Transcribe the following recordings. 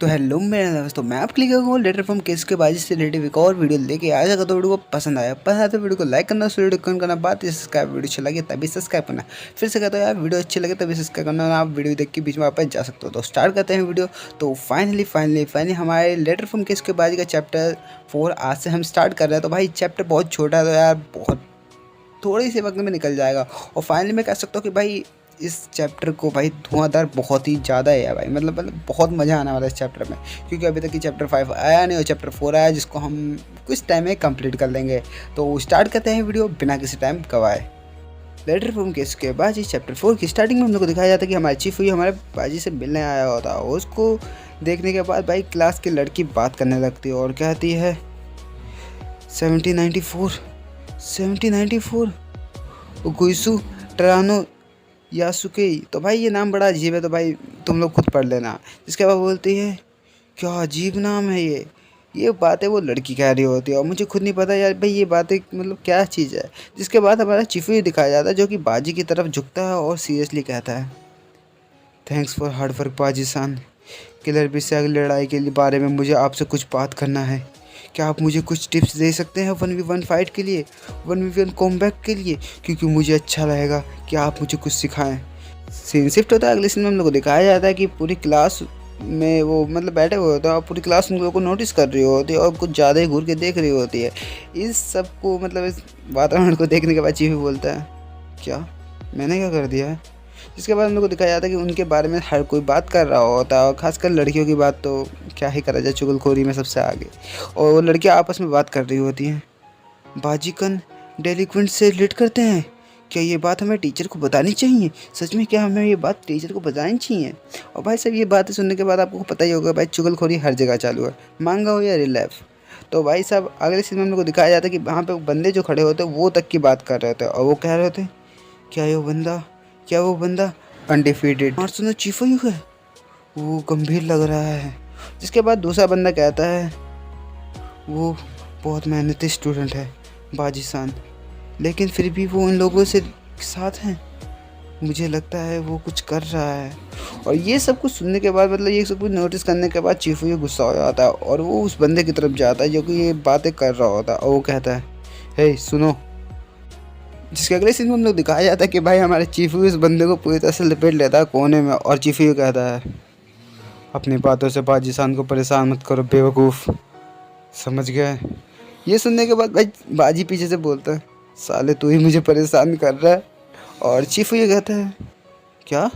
तो हेलो मेरे दोस्तों, मैं आपके लिए लेटर फ्रॉम केस के बाजी से रिलेटेड एक और वीडियो लेके आया। अगर तो वीडियो को पसंद आया तो वीडियो को लाइक करना, वीडियो करना, बात सब्सक्राइब, वीडियो अच्छा लगे तभी सब्सक्राइब करना। फिर से कहता हूँ यार, वीडियो अच्छी लगे तभी सब्सक्राइब करना। आप वीडियो देख के बीच में वापस जा सकते हो। तो स्टार्ट करते हैं वीडियो। तो फाइनली हमारे लेटर फ्रॉम केस के बाजी का चैप्टर 4 आज से हम स्टार्ट कर रहे हैं। तो भाई चैप्टर बहुत छोटा है, तो यार बहुत थोड़ी सी वक्त में निकल जाएगा। और फाइनली मैं कह सकता हूँ कि भाई इस चैप्टर को भाई धुआंधार बहुत ही ज़्यादा है भाई। मतलब बहुत मज़ा आने वाला है इस चैप्टर में, क्योंकि अभी तक की चैप्टर 5 आया नहीं और चैप्टर 4 आया, जिसको हम कुछ टाइम में कंप्लीट कर लेंगे। तो स्टार्ट करते हैं वीडियो बिना किसी टाइम गवाए। लेटर फ्रॉम केस के बाजी चैप्टर 4 की स्टार्टिंग में हम लोग को दिखाया जाता है कि हमारे चीफ हुई हमारे बाजी से मिलने आया होता है। उसको देखने के बाद भाई क्लास की लड़की बात करने लगती है और कहती है 1794 गुइसु टरानो यासुके। तो भाई ये नाम बड़ा अजीब है, तो भाई तुम लोग खुद पढ़ लेना। जिसके बाद बोलती है क्या अजीब नाम है ये बातें वो लड़की कह रही होती है और मुझे खुद नहीं पता यार भाई ये बातें मतलब क्या चीज़ है। जिसके बाद हमारा चिफू दिखाया जाता है, जो कि बाजी की तरफ झुकता है और सीरियसली कहता है थैंक्स फॉर हार्ड वर्क बाजी सान। किलर बी से अगली लड़ाई के बारे में मुझे आपसे कुछ बात करना है। क्या आप मुझे कुछ टिप्स दे सकते हैं 1v1 फाइट के लिए, 1v1 कॉम्बैट के लिए, क्योंकि मुझे अच्छा लगेगा कि आप मुझे कुछ सिखाएं। सीन शिफ्ट होता है, अगले सीन में हम लोग को दिखाया जाता है कि पूरी क्लास में वो मतलब बैठे हुए होते हैं और पूरी क्लास उन लोगों को नोटिस कर रही होती है और कुछ ज़्यादा ही घूर के देख रही होती है। इस सब को मतलब इस वातावरण को देखने के बाद चीफ बोलता है क्या मैंने क्या कर दिया है। जिसके बाद हम लोग को दिखाया जाता है कि उनके बारे में हर कोई बात कर रहा होता है और ख़ासकर लड़कियों की बात तो क्या ही करा जाए, चुगलखोरी में सबसे आगे। और वो लड़कियाँ आपस में बात कर रही होती हैं बाजीकन डेलिक्वेंट से रिलेट करते हैं। क्या ये बात हमें टीचर को बतानी चाहिए? सच में क्या हमें ये बात टीचर को बतानी चाहिए? और भाई साहब ये बातें सुनने के बाद आपको पता ही होगा भाई चुगलखोरी हर जगह चालू है, मांगा हो या रियल लाइफ। तो भाई साहब अगले सीन में हम लोग को दिखाया जाता है कि वहाँ पे बंदे जो खड़े होते हैं वो तक की बात कर रहे थे और वो कह रहे थे क्या वो बंदा अनडिफीटेड और सुनो चीफो यू है, वो गंभीर लग रहा है। जिसके बाद दूसरा बंदा कहता है वो बहुत मेहनती स्टूडेंट है बाजीसान, लेकिन फिर भी वो इन लोगों से साथ हैं। मुझे लगता है वो कुछ कर रहा है। और ये सब कुछ सुनने के बाद मतलब ये सब कुछ नोटिस करने के बाद चीफू ये गुस्सा हो जाता है और वो उस बंदे की तरफ जाता है जो कि ये बातें कर रहा होता है और वो कहता है हे सुनो। जिसके अगले सीन में हम लोग दिखाया जाता है कि भाई हमारे चीफू इस बंदे को पूरी तरह से लपेट लेता है कोने में और चीफू ये कहता है अपनी बातों से बाजीसान को परेशान मत करो बेवकूफ़, समझ गए। ये सुनने के बाद भाई बाजी पीछे से बोलता है साले तू ही मुझे परेशान कर रहा है। और चीफू ये कहता है क्या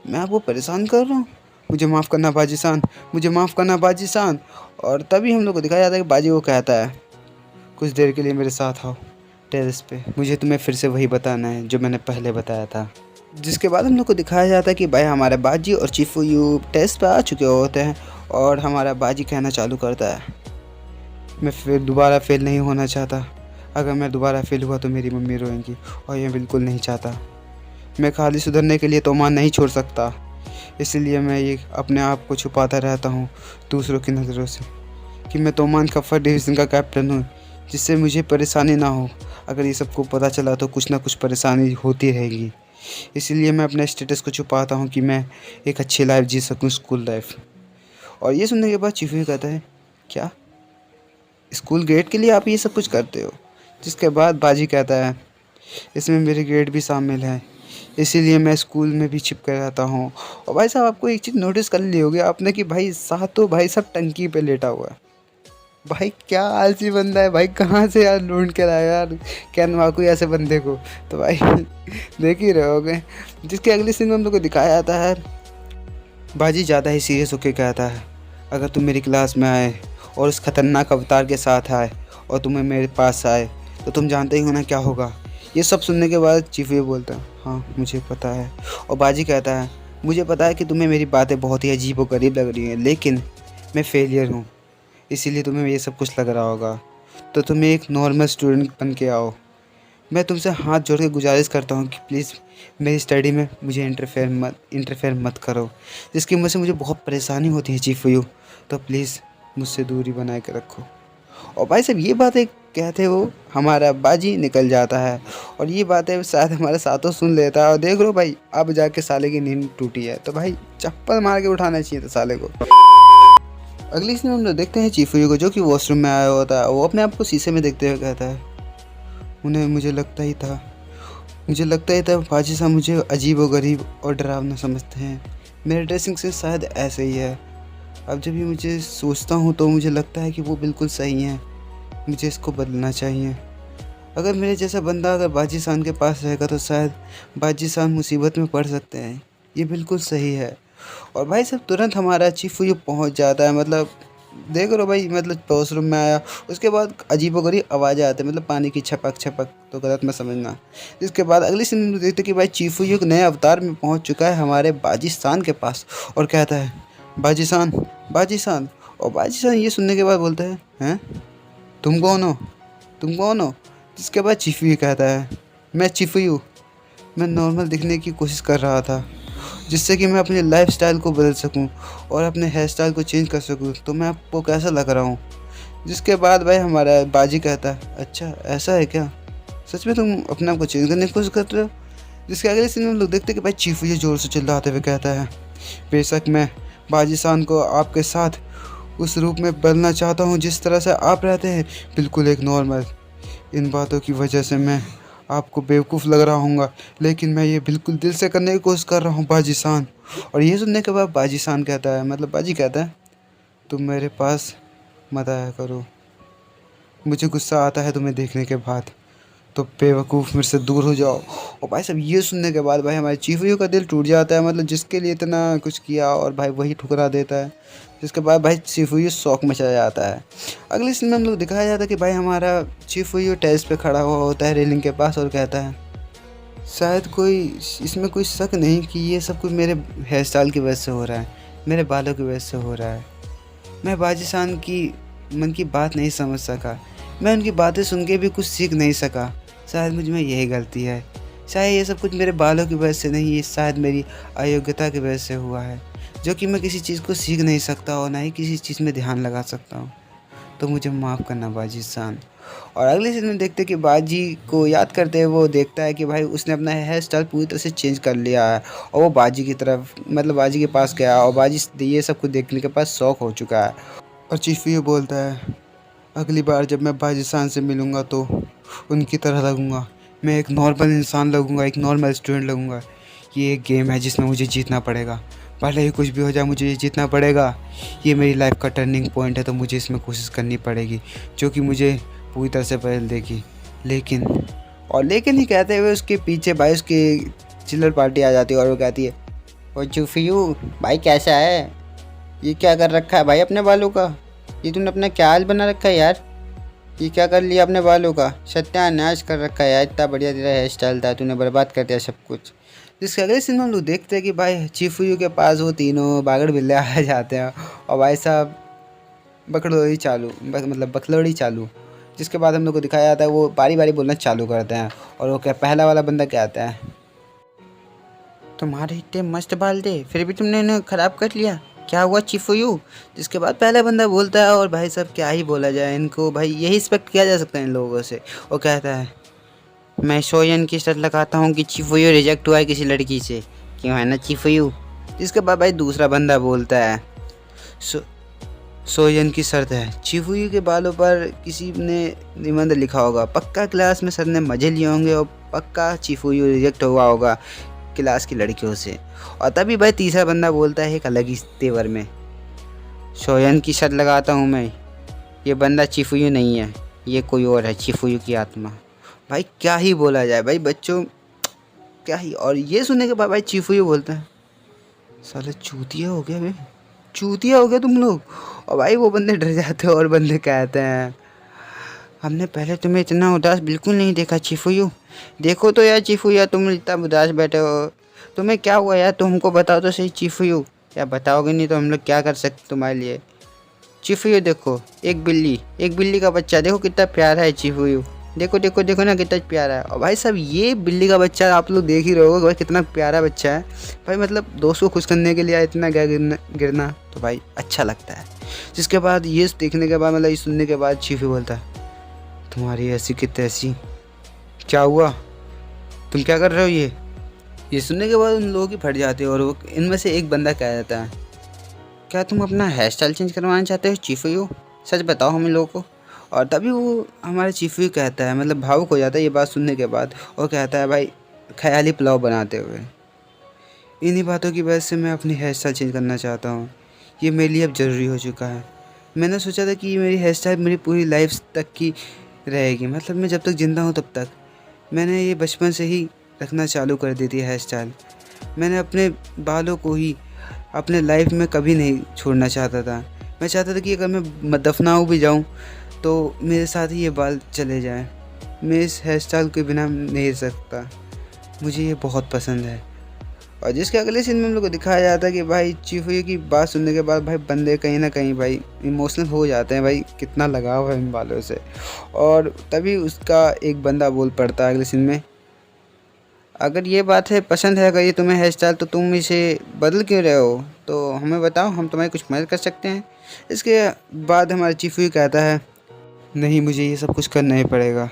मैं आपको परेशान कर रहा हूँ? मुझे माफ़ करना बाजीसान, मुझे माफ़ करना बाजीसान। और तभी हम लोग को दिखाया जाता है कि बाजी वो कहता है कुछ देर के लिए मेरे साथ आओ टेरेस पे, मुझे तुम्हें फिर से वही बताना है जो मैंने पहले बताया था। जिसके बाद हम लोग को दिखाया जाता है कि भाई हमारे बाजी और चीफू यू टेस्ट पे आ चुके होते हैं और हमारा बाजी कहना चालू करता है मैं फिर दोबारा फेल नहीं होना चाहता। अगर मैं दोबारा फेल हुआ तो मेरी मम्मी रोएंगी और ये बिल्कुल नहीं चाहता। मैं खाली सुधरने के लिए तोमान नहीं छोड़ सकता, इसलिए मैं ये अपने आप को छुपाता रहता हूँ दूसरों की नज़रों से कि मैं तोमान का फर्स्ट डिवीज़न का कैप्टन हूँ, जिससे मुझे परेशानी ना हो। अगर ये सबको पता चला तो कुछ ना कुछ परेशानी होती रहेगी, इसलिए मैं अपने स्टेटस को छुपाता हूँ कि मैं एक अच्छी लाइफ जी सकूँ, स्कूल लाइफ। और ये सुनने के बाद चीफू कहता है क्या स्कूल ग्रेड के लिए आप ये सब कुछ करते हो? जिसके बाद बाजी कहता है इसमें मेरे ग्रेड भी शामिल है, इसीलिए मैं स्कूल में भी छिप कर रहता हूँ। और भाई साहब आपको एक चीज़ नोटिस कर ली होगी आपने कि भाई सातों भाई सब टंकी पे लेटा हुआ है। भाई क्या आलसी बंदा है भाई, कहाँ से यार ढूंढ के लाया यार कैनवाकू ऐसे बंदे को। तो भाई देख ही रहे होगे। जिसके अगले सीन में हम लोग को दिखाया जाता है बाजी ज़्यादा ही सीरियस होकर कहता है अगर तुम मेरी क्लास में आए और उस खतरनाक अवतार के साथ आए और तुम्हें मेरे पास आए तो तुम जानते ही हो ना क्या होगा। ये सब सुनने के बाद चीफ ये बोलता है हाँ मुझे पता है। और बाजी कहता है मुझे पता है कि तुम्हें मेरी बातें बहुत ही अजीब और गरीब लग रही हैं, लेकिन मैं फेलियर हूँ, इसीलिए तुम्हें ये सब कुछ लग रहा होगा। तो तुम एक नॉर्मल स्टूडेंट बन के आओ। मैं तुमसे हाथ जोड़ के गुजारिश करता हूँ कि प्लीज़ मेरी स्टडी में मुझे इंटरफेयर मत करो, जिसकी वजह से मुझे बहुत परेशानी होती है चीफ यू। तो प्लीज़ मुझसे दूरी बनाए के रखो। और भाई साहब ये बातें कहते वो हमारा बाजी निकल जाता है और ये बातें शायद हमारे साथों सुन लेता है। और देख लो भाई अब जाके साले की नींद टूटी है, तो भाई चप्पल मार के उठाना चाहिए था साले को। अगली सीन में हम लोग देखते हैं चीफू को, जो कि वॉशरूम में आया होता है। वो अपने आप को शीशे में देखते हुए कहता है, उन्हें मुझे लगता ही था बाजी साहब मुझे अजीब व गरीब और डरावना समझते हैं। मेरे ड्रेसिंग सेंस शायद ऐसे ही है। अब जब भी मुझे सोचता हूँ तो मुझे लगता है कि वो बिल्कुल सही है। मुझे इसको बदलना चाहिए। अगर मेरे जैसा बंदा अगर बाजी शान के पास रहेगा तो शायद बाजी शान मुसीबत में पड़ सकते हैं। ये बिल्कुल सही है। और भाई साहब तुरंत हमारा चीफू ये पहुँच जाता है। मतलब देख रहे हो भाई, मतलब वॉशरूम में आया, उसके बाद अजीबोगरीब आवाज़ें आती है, मतलब पानी की छपक छपक, तो गलत मत समझना। इसके बाद अगली सीन में देखते कि भाई चीफू एक नए अवतार में पहुंच चुका है हमारे बाजी शान के पास और कहता है, बाजी शान, बाजी शान। और बाजी शान ये सुनने के बाद बोलता है, हैं तुम कौन हो, तुम कौन हो? जिसके बाद चीफू ये कहता है, मैं चीफू, मैं नॉर्मल दिखने की कोशिश कर रहा था जिससे कि मैं अपने लाइफस्टाइल को बदल सकूं और अपने हेयर स्टाइल को चेंज कर सकूं। तो मैं आपको कैसा लग रहा हूं? जिसके बाद भाई हमारा बाजी कहता है, अच्छा ऐसा है क्या, सच में तुम अपने आप को चेंज करने की कोशिश कर रहे हो? जिसके अगले सीन में हम लोग देखते हैं कि भाई चीफू ये ज़ोर से चिल्लाते हुए कहता है, बेशक मैं बाजी शान को आपके साथ उस रूप में बदलना चाहता हूँ जिस तरह से आप रहते हैं, बिल्कुल एक नॉर्मल। इन बातों की वजह से मैं आपको बेवकूफ़ लग रहा हूँगा, लेकिन मैं ये बिल्कुल दिल से करने की कोशिश कर रहा हूँ बाजी शान। और ये सुनने के बाद बाजी शान कहता है, मतलब बाजी कहता है, तुम मेरे पास मत आया करो, मुझे गुस्सा आता है तुम्हें देखने के बाद, तो बेवकूफ़ मेरे से दूर हो जाओ। और भाई साहब ये सुनने के बाद भाई हमारे चीफू का दिल टूट जाता है, मतलब जिसके लिए इतना कुछ किया और भाई वही ठुकरा देता है। जिसके बाद भाई चीफू शौक में चला जाता है। अगली सीन में हम लोग दिखाया जाता है कि भाई हमारा चीफू टेरेस पे खड़ा हुआ होता है रेलिंग के पास और कहता है, शायद कोई इसमें कोई शक नहीं कि ये सब कुछ मेरे हेयर स्टाइल की वजह से हो रहा है, मेरे बालों की वजह से हो रहा है। मैं बाजी शान की मन की बात नहीं समझ सका, मैं उनकी बातें सुन के भी कुछ सीख नहीं सका। शायद मुझ में यही गलती है। शायद ये सब कुछ मेरे बालों की वजह से नहीं, ये शायद मेरी अयोग्यता की वजह से हुआ है, जो कि मैं किसी चीज़ को सीख नहीं सकता और ना ही किसी चीज़ में ध्यान लगा सकता हूँ। तो मुझे माफ़ करना बाजी शान। और अगले सीन में देखते कि बाजी को याद करते हुए वो देखता है कि भाई उसने अपना हेयर स्टाइल पूरी तरह से चेंज कर लिया है। और वो बाजी की तरफ, मतलब बाजी के पास गया और बाजी ये सब कुछ देखने के बाद शौक हो चुका है। और चीफू ये बोलता है, अगली बार जब मैं बाजी शान से मिलूँगा तो उनकी तरह लगूँगा, मैं एक नॉर्मल इंसान लगूँगा, एक नॉर्मल स्टूडेंट लगूँगा। ये एक गेम है जिसमें मुझे जीतना पड़ेगा, भले ही कुछ भी हो जाए मुझे ये जीतना पड़ेगा। ये मेरी लाइफ का टर्निंग पॉइंट है, तो मुझे इसमें कोशिश करनी पड़ेगी जो कि मुझे पूरी तरह से बदल देगी। लेकिन ही कहते हुए उसके पीछे भाई उसकी चिल्लर पार्टी आ जाती है और वो कहती है, ओ चूफियू भाई कैसा है, ये क्या कर रखा है भाई अपने बालों का, ये तूने अपना क्या हाल बना रखा है यार, ये क्या कर लिया अपने बालों का, सत्यानाश कर रखा है यार, इतना बढ़िया तेरा हेयर स्टाइल था, तूने बर्बाद कर दिया सब कुछ। जिसके अगले सीन में हम लोग देखते हैं कि भाई चीफू के पास वो तीनों बागड़ बिल्ले आ जाते हैं और भाई साहब बकलोड़ी चालू। जिसके बाद हम लोग को दिखाया जाता है वो बारी बारी बोलना चालू करते हैं और वो क्या पहला वाला बंदा क्या आता है, तुम्हारे इतने मस्त बाल थे फिर भी तुमने इन्हें ख़राब कर लिया, क्या हुआ चीफू? जिसके बाद पहला बंदा बोलता है, और भाई साहब क्या ही बोला जाए, इनको भाई यही रिस्पेक्ट किया जा सकता है इन लोगों से। वो कहता है, मैं सोयन की शर्त लगाता हूँ कि चीफू रिजेक्ट हुआ है किसी लड़की से, क्यों है ना चीफू? जिसके बाद भाई दूसरा बंदा बोलता है, सोयन की शर्त है, चीफू के बालों पर किसी ने निबंध लिखा होगा, पक्का क्लास में सर ने मजे लिए होंगे और पक्का चीफू रिजेक्ट हुआ होगा क्लास की लड़कियों से। और तभी भाई तीसरा बंदा बोलता है एक अलग ही तेवर में, सोयन की शर्त लगाता हूँ मैं, ये बंदा चीफू नहीं है, ये कोई और है, चीफू की आत्मा। भाई क्या ही बोला जाए भाई बच्चों, क्या ही। और ये सुनने के बाद भाई चीफू बोलता है, साले चूतिया हो गया भाई, चूतिया हो गया तुम लोग। और भाई वो बंदे डर जाते हैं और बंदे कहते हैं, हमने पहले तुम्हें इतना उदास बिल्कुल नहीं देखा चीफू, देखो तो यार चीफू यार तुम इतना उदास बैठे हो, तुम्हें क्या हुआ यार, तुम हमको बताओ तो सही चीफू, क्या बताओगे नहीं तो हम लोग क्या कर सकते तुम्हारे लिए। चीफू देखो एक बिल्ली का बच्चा देखो कितना प्यारा है चीफू, देखो देखो देखो ना कितना प्यारा है। और भाई साहब ये बिल्ली का बच्चा आप लोग देख ही रहे हो भाई कितना प्यारा बच्चा है भाई, मतलब दोस्त को खुश करने के लिए इतना क्या गिरना तो भाई अच्छा लगता है। जिसके बाद ये देखने के बाद, मतलब ये सुनने के बाद चीफू बोलता है, तुम्हारी ऐसी की तैसी, क्या हुआ, तुम क्या कर रहे हो? ये सुनने के बाद उन लोगों की फट जाती है और वो इनमें से एक बंदा कह देता है, क्या तुम अपना हेयर स्टाइल चेंज करवाना चाहते हो चीफू? सच बताओ हम लोगों को। और तभी वो हमारे चीफू कहता है, मतलब भावुक हो जाता है ये बात सुनने के बाद, और कहता है भाई ख्याली पुलाव बनाते हुए, इन्हीं बातों की वजह से मैं अपनी हेयर स्टाइल चेंज करना चाहता हूँ। ये मेरे लिए अब ज़रूरी हो चुका है। मैंने सोचा था कि ये मेरी हेयर स्टाइल मेरी पूरी लाइफ तक की रहेगी, मतलब मैं जब तक ज़िंदा हूँ तब तक। मैंने ये बचपन से ही रखना चालू कर दी थी हेयर स्टाइल। मैंने अपने बालों को ही अपने लाइफ में कभी नहीं छोड़ना चाहता था। मैं चाहता था कि अगर मैं दफनाऊँ भी जाऊँ तो मेरे साथ ही ये बाल चले जाएं। मैं इस हेयर स्टाइल के बिना नहीं रह सकता। मुझे ये बहुत पसंद है। और जिसके अगले सीन में हम लोग को दिखाया जाता है कि भाई चीफू की बात सुनने के बाद भाई बंदे कहीं ना कहीं भाई इमोशनल हो जाते हैं, भाई कितना लगाव है इन बालों से। और तभी उसका एक बंदा बोल पड़ता है अगले सीन में, अगर ये बात है पसंद है, अगर ये तुम्हें हेयर स्टाइल, तो तुम इसे बदल क्यों रहे हो, तो हमें बताओ, हम तुम्हारी कुछ मदद कर सकते हैं। इसके बाद हमारा चीफू कहता है, नहीं मुझे ये सब कुछ करना ही पड़ेगा,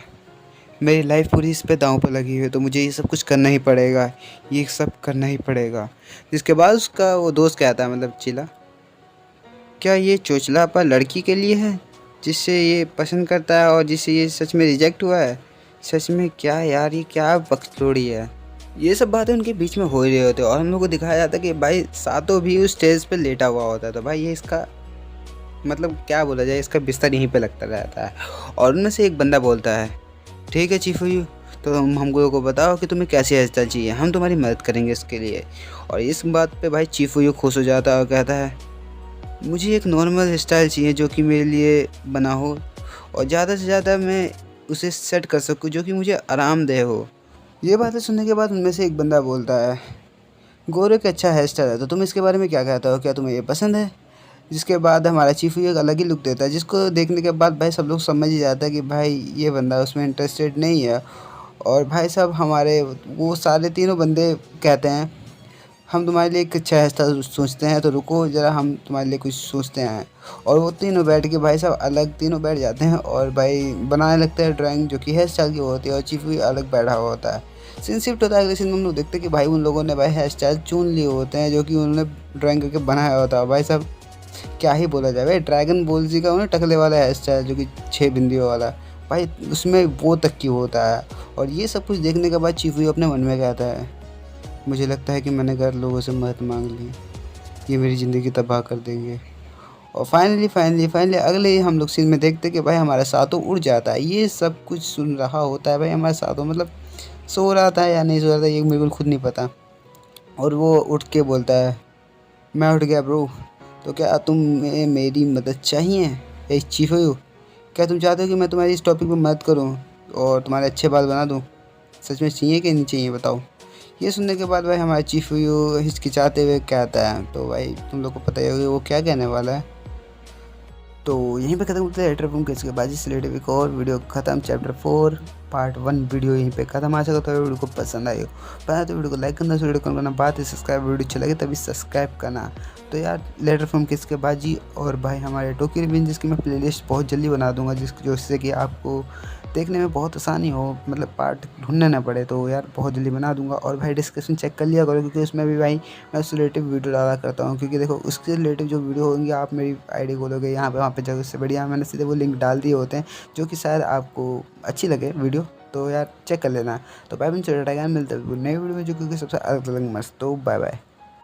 मेरी लाइफ पूरी इस पे दांव पे लगी हुई है, तो मुझे ये सब कुछ करना ही पड़ेगा, ये सब करना ही पड़ेगा। जिसके बाद उसका वो दोस्त कहता है, मतलब चिल्ला, क्या ये चोचलापा लड़की के लिए है जिससे ये पसंद करता है और जिससे ये सच में रिजेक्ट हुआ है? सच में क्या यार, ये क्या बकचोदी है। ये सब बातें उनके बीच में हो ही रही होती है और हम लोग को दिखाया जाता है कि भाई सातों भी उस स्टेज पे लेटा हुआ होता है। तो भाई ये इसका मतलब क्या बोला जाए, इसका बिस्तर यहीं पे लगता रहता है। और उनमें से एक बंदा बोलता है, ठीक है चीफू यू, तो तुम हमको को बताओ कि तुम्हें कैसी हेयर स्टाइल चाहिए, हम तुम्हारी मदद करेंगे इसके लिए। और इस बात पे भाई चीफू यू खुश हो जाता है और कहता है, मुझे एक नॉर्मल हेयर स्टाइल चाहिए जो कि मेरे लिए बना हो और ज़्यादा से ज़्यादा मैं उसे सेट कर सकूं जो कि मुझे आरामदेह हो। ये बातें सुनने के बाद उनमें से एक बंदा बोलता है, गोरे का अच्छा हेयर स्टाइल है, तो तुम इसके बारे में क्या कहते हो, क्या तुम्हें ये पसंद है? जिसके बाद हमारा चीफू एक अलग ही लुक देता है, जिसको देखने के बाद भाई सब लोग समझ ही जाता है कि भाई ये बंदा उसमें इंटरेस्टेड नहीं है। और भाई साहब हमारे वो सारे तीनों बंदे कहते हैं, हम तुम्हारे लिए एक अच्छा हेयर सोचते हैं, तो रुको ज़रा हम तुम्हारे लिए कुछ सोचते हैं। और वो तीनों बैठ के भाई साहब अलग तीनों बैठ जाते हैं और भाई बनाने लगते हैं ड्राइंग जो कि हेयर स्टाइल की होती है, और चीफू अलग बैठा हुआ होता है। सीन शिफ्ट होता है अगले सीन में, हम लोग देखते हैं कि भाई उन लोगों ने भाई हेयर स्टाइल चुन लिए होते हैं जो कि उन्होंने ड्राइंग करके बनाया होता है। भाई साहब क्या ही बोला जाए, भाई ड्रैगन बॉल जी का उन्हें टकले वाला हेयर स्टाइल जो कि 6 बिंदियों वाला, भाई उसमें वो तक की होता है। और ये सब कुछ देखने के बाद चीफू अपने मन में कहता है, मुझे लगता है कि मैंने घर लोगों से मदद मांग ली, ये मेरी ज़िंदगी तबाह कर देंगे। और फाइनली अगले ही हम लोग सीन में देखते कि भाई हमारा सातों उड़ जाता है। ये सब कुछ सुन रहा होता है भाई हमारा सातों, मतलब सो रहा था या नहीं सो रहा था ये मेरे को खुद नहीं पता। और वो उठ के बोलता है, मैं उठ गया ब्रो, तो क्या तुम्हें मेरी मदद चाहिए? ए चीफ हो, क्या तुम चाहते हो कि मैं तुम्हारी इस टॉपिक पे मदद करूं और तुम्हारे अच्छे बाल बना दूं? सच में चाहिए कि नहीं चाहिए बताओ। ये सुनने के बाद भाई हमारे चीफ यू हिचकिचाते हुए कहता है, तो भाई तुम लोग को पता ही होगा वो क्या कहने वाला है। तो यहीं पे खत्म होता है लेटर फ्रॉम किसके बाजी से रिलेटेड एक और वीडियो खत्म, चैप्टर 4 पार्ट 1 वीडियो यहीं पे खत्म। आशा करता है वीडियो को पसंद आई हो, पहले तो वीडियो को लाइक करना, वीडियो करना, बात है सब्सक्राइब, वीडियो अच्छी लगे तभी सब्सक्राइब करना। तो यार लेटर फ्रॉम किसके बाजी और भाई हमारे टोक्यो रिवेंज जिसकी मैं प्लेलिस्ट बहुत जल्दी बना दूंगा, जिससे कि आपको देखने में बहुत आसानी हो, मतलब पार्ट ढूंढने ना पड़े, तो यार बहुत जल्दी बना दूंगा। और भाई डिस्क्रिप्शन चेक कर लिया करो क्योंकि उसमें भी भाई मैं उससे रिलेटिव वीडियो डाला करता हूँ, क्योंकि देखो उसके रिलेटिव जो वीडियो होंगी आप मेरी आईडी खोलोगे यहाँ पे वहाँ पे जगह से बढ़िया मैंने सीधे वो लिंक डाल दिए होते हैं जो कि शायद आपको अच्छी लगे वीडियो, तो यार चेक कर लेना। तो भाई मिलते हैं नई वीडियो में जो क्योंकि सबसे अलग अलग मस्त। तो बाय बाय।